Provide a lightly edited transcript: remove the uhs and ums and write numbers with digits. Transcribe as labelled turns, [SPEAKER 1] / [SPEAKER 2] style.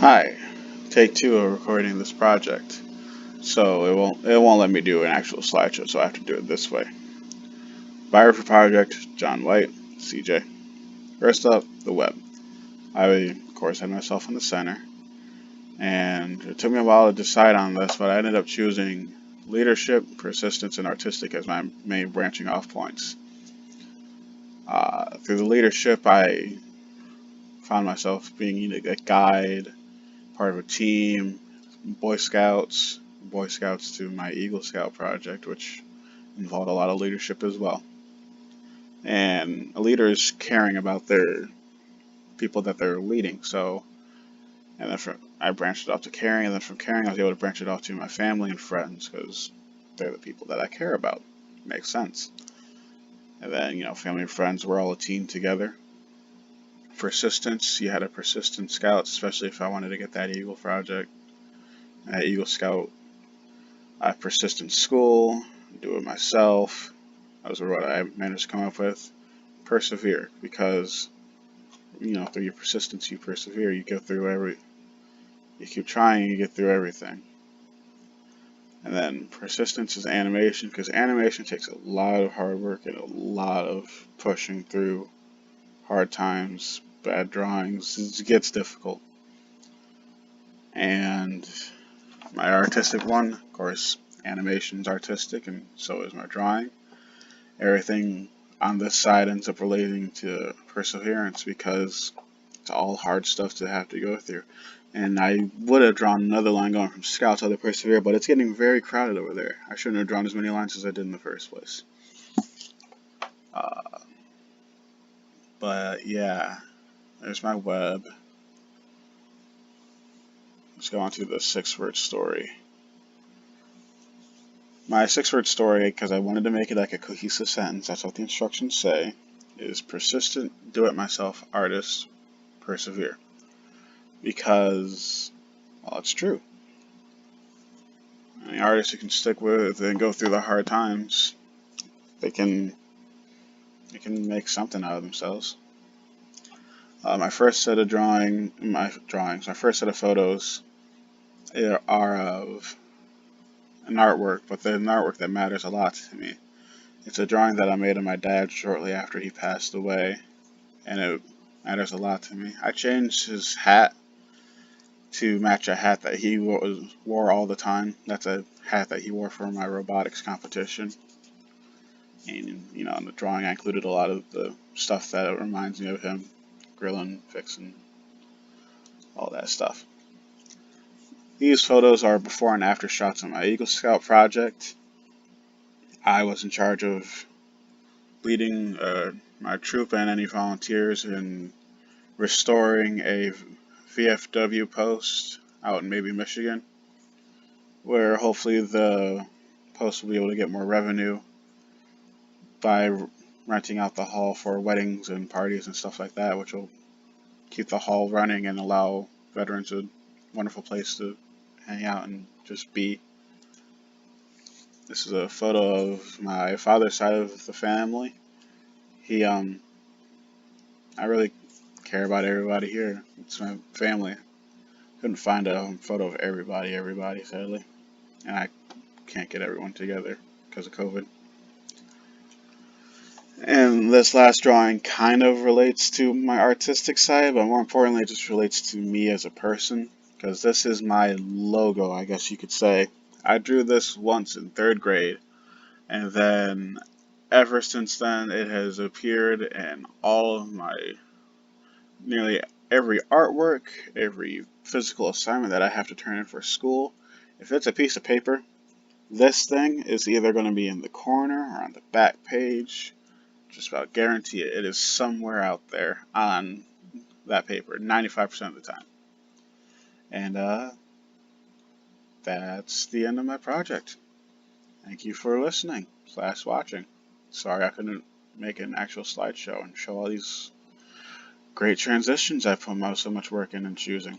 [SPEAKER 1] Hi, take two of recording this project. So it won't let me do an actual slideshow, so I have to do it this way. Biography project, John White, CJ. First up, the web. I of course had myself in the center, and it took me a while to decide on this, but I ended up choosing leadership, persistence, and artistic as my main branching off points. Through the leadership, I found myself being a guide, part of a team, Boy Scouts, Boy Scouts to my Eagle Scout project, which involved a lot of leadership as well. And a leader is caring about their people that they're leading. So, and then I branched it off to caring, and then from caring, I was able to branch it off to my family and friends because they're the people that I care about. Makes sense. And then, family and friends, we're all a team together. Persistence, you had a persistent scout, especially if I wanted to get that Eagle project. At Eagle Scout, I have persistent school, do it myself. That was what I managed to come up with. Persevere, because through your persistence, you persevere. You go through you keep trying, you get through everything. And then persistence is animation, because animation takes a lot of hard work and a lot of pushing through hard times, bad drawings. It gets difficult. And my artistic one, of course, animation's artistic, and so is my drawing. Everything on this side ends up relating to perseverance because it's all hard stuff to have to go through. And I would have drawn another line going from Scout to Persevere, but it's getting very crowded over there. I shouldn't have drawn as many lines as I did in the first place. Uh, but yeah, there's my web. Let's go on to the 6-word story. My 6-word story, because I wanted to make it like a cohesive sentence, that's what the instructions say, is persistent, do-it-myself artist, persevere. Because, well, it's true. And the artists who can stick with it and go through the hard times, they can make something out of themselves. My first set of my first set of photos are of an artwork, but the artwork that matters a lot to me. It's a drawing that I made of my dad shortly after he passed away, and it matters a lot to me. I changed his hat to match a hat that he wore all the time. That's a hat that he wore for my robotics competition. And, in the drawing I included a lot of the stuff that reminds me of him. Grilling, fixing, all that stuff. These photos are before and after shots on my Eagle Scout project. I was in charge of leading my troop and any volunteers in restoring a VFW post out in maybe Michigan, where hopefully the post will be able to get more revenue by renting out the hall for weddings and parties and stuff like that, which will keep the hall running and allow veterans a wonderful place to hang out and just be. This is a photo of my father's side of the family. I really care about everybody here. It's my family. Couldn't find a photo of everybody sadly, and I can't get everyone together because of COVID. And this last drawing kind of relates to my artistic side, but more importantly, it just relates to me as a person, because this is my logo, I guess you could say. I drew this once in 3rd grade, and then ever since then, it has appeared in all of my, nearly every artwork, every physical assignment that I have to turn in for school. If it's a piece of paper, this thing is either going to be in the corner or on the back page. Just about guarantee it. It is somewhere out there on that paper, 95% of the time. And that's the end of my project. Thank you for listening / watching. Sorry I couldn't make an actual slideshow and show all these great transitions I put so much work in and choosing.